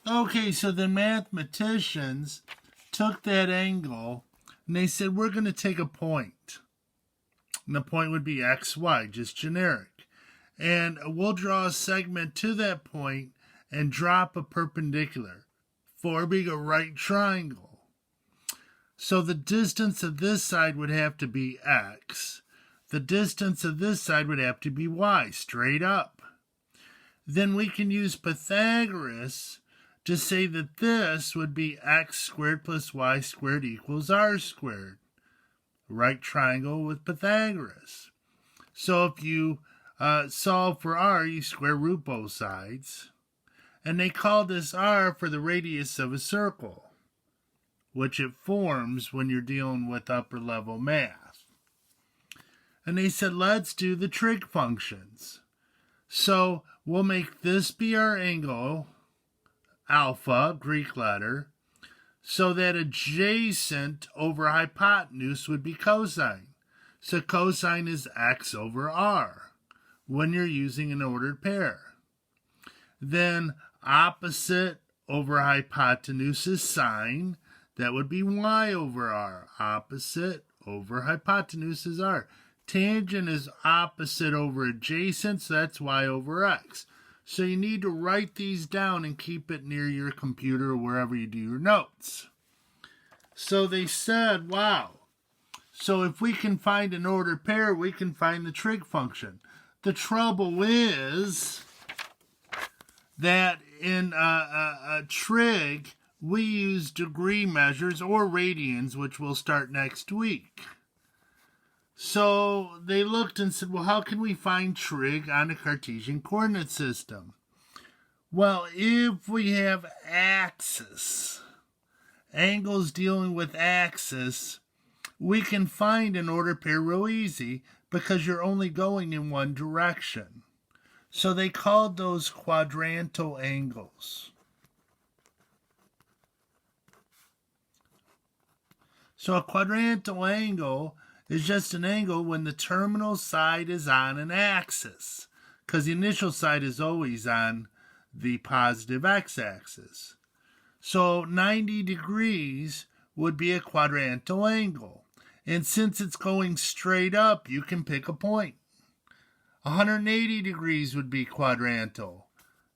Okay, so the mathematicians took that angle and they said, we're going to take a point. And the point would be xy, just generic. And we'll draw a segment to that point and drop a perpendicular, forming a right triangle. So the distance of this side would have to be x. The distance of this side would have to be y, straight up. Then we can use Pythagoras to say that this would be x squared plus y squared equals r squared. Right triangle with Pythagoras. So if you solve for r, you square root both sides. And they call this r for the radius of a circle, which it forms when you're dealing with upper level math. And they said, let's do the trig functions. So we'll make this be our angle, alpha, Greek letter, so that adjacent over hypotenuse would be cosine. So cosine is x over r when you're using an ordered pair. Then opposite over hypotenuse is sine. That would be y over r. Opposite over hypotenuse is r. Tangent is opposite over adjacent, so that's y over x. So you need to write these down and keep it near your computer or wherever you do your notes. So they said, wow, so if we can find an ordered pair, we can find the trig function. The trouble is that in a trig, we use degree measures or radians, which we'll start next week. So they looked and said, well, how can we find trig on a Cartesian coordinate system? Well, if we have axis, angles dealing with axis, we can find an ordered pair real easy because you're only going in one direction. So they called those quadrantal angles. So a quadrantal angle is just an angle when the terminal side is on an axis, because the initial side is always on the positive x-axis. So 90 degrees would be a quadrantal angle. And since it's going straight up, you can pick a point. 180 degrees would be quadrantal.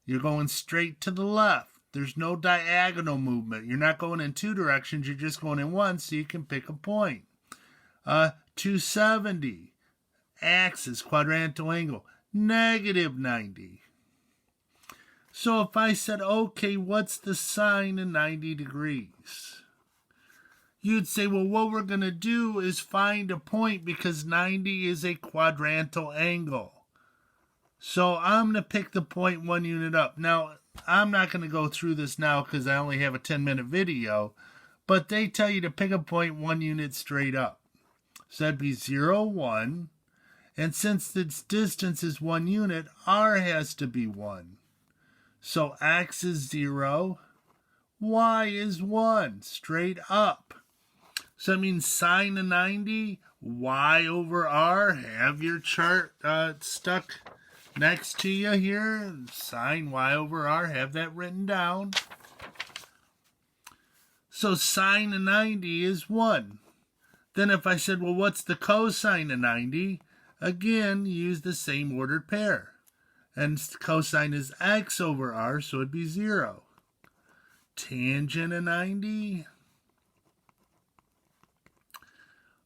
You're going straight to the left. There's no diagonal movement. You're not going in two directions. You're just going in one, so you can pick a point. 270, axis, quadrantal angle, negative 90. So if I said, okay, what's the sine of 90 degrees? You'd say, well, what we're going to do is find a point because 90 is a quadrantal angle. So I'm going to pick the point 1 unit up. Now, I'm not going to go through this now because I only have a 10-minute video, but they tell you to pick a point 1 unit straight up. So that'd be 0, 1. And since its distance is 1 unit, r has to be 1. So x is 0, y is 1, straight up. So that means sine of 90, y over r. Have your chart stuck next to you here. Sine y over r, have that written down. So sine of 90 is 1. Then if I said, well, what's the cosine of 90? Again, use the same ordered pair. And cosine is x over r, so it'd be 0. Tangent of 90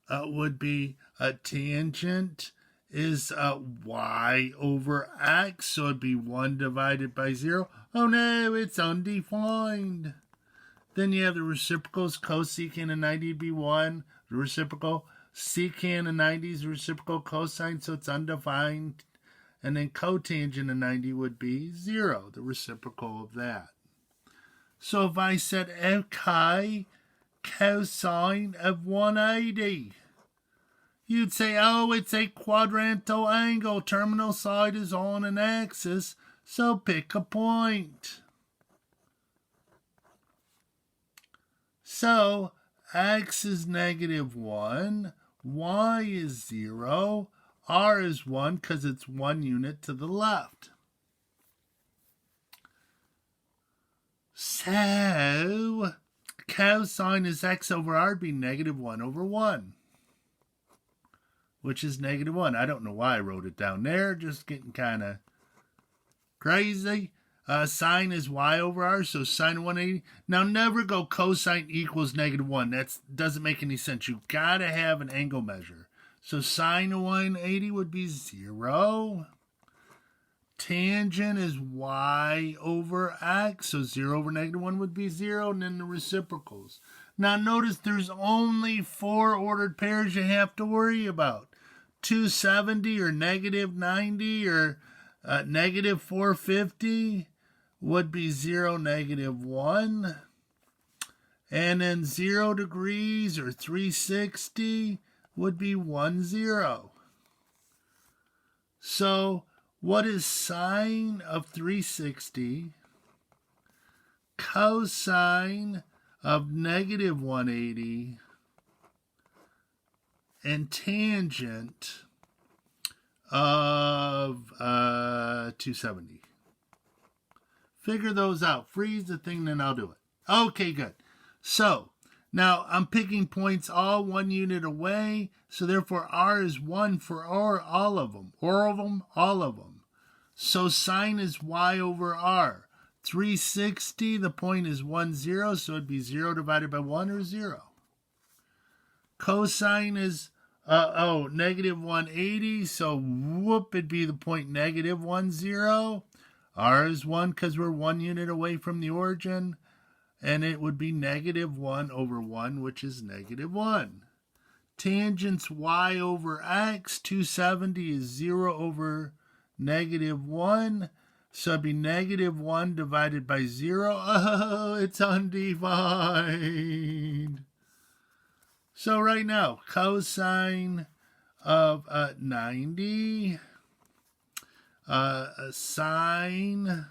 would be a tangent is y over x, so it'd be 1 divided by 0. Oh no, it's undefined. Then you have the reciprocals. Cosecant of 90 would be 1. The reciprocal secant of 90 is reciprocal cosine, so it's undefined. And then cotangent of 90 would be 0, the reciprocal of that. So if I said chi cosine of 180, you'd say, oh, it's a quadrantal angle. Terminal side is on an axis, so pick a point. So x is negative 1, y is 0, r is 1 because it's 1 unit to the left. So cosine is x over r would be negative 1 over 1, which is negative 1. I don't know why I wrote it down there, just getting kind of crazy. Sine is y over r, so sine of 180. Now, never go cosine equals negative 1. That doesn't make any sense. You've got to have an angle measure. So sine of 180 would be 0. Tangent is y over x, so 0 over negative 1 would be 0, and then the reciprocals. Now notice there's only 4 ordered pairs you have to worry about. 270 or negative 90 or negative 450 would be 0, negative 1. And then 0 degrees or 360 would be 1, 0. So what is sine of 360? Cosine of negative 180 and tangent of 270. Figure those out. Freeze the thing, then I'll do it. Okay, good. So now I'm picking points all 1 unit away, so therefore r is 1 for all of them. All of them. So sine is y over r. 360, the point is 1, 0, so it'd be 0 divided by 1 or 0. Cosine is, negative 180, so whoop, it'd be the point negative 1, 0. R is 1 because we're 1 unit away from the origin, and it would be negative 1 over 1, which is negative 1. Tangent's y over x, 270 is 0 over negative 1, so it'd be negative 1 divided by 0. Oh, it's undefined. So right now, cosine of 90, sine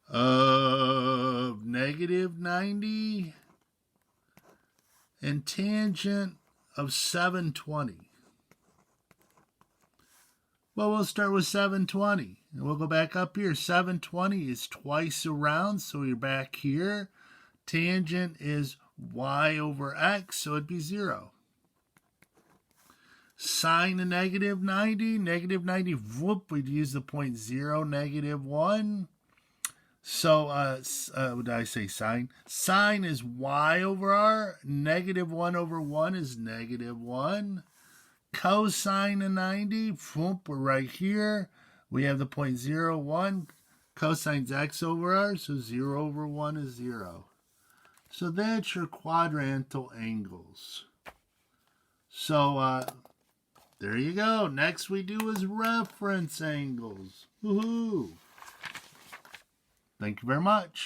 of negative 90, and tangent of 720. Well, we'll start with 720. And we'll go back up here. 720 is twice around, so you're back here. Tangent is y over x, so it'd be 0. Sine of negative 90, whoop, we'd use the point 0, negative 1. So, what did I say, sine? Sine is y over r. Negative 1 over 1 is negative 1. Cosine of 90, whoop, we're right here. We have the point 0, 1. Cosine's x over r, so 0 over 1 is 0. So that's your quadrantal angles. So, there you go. Next we do is reference angles. Woohoo! Thank you very much.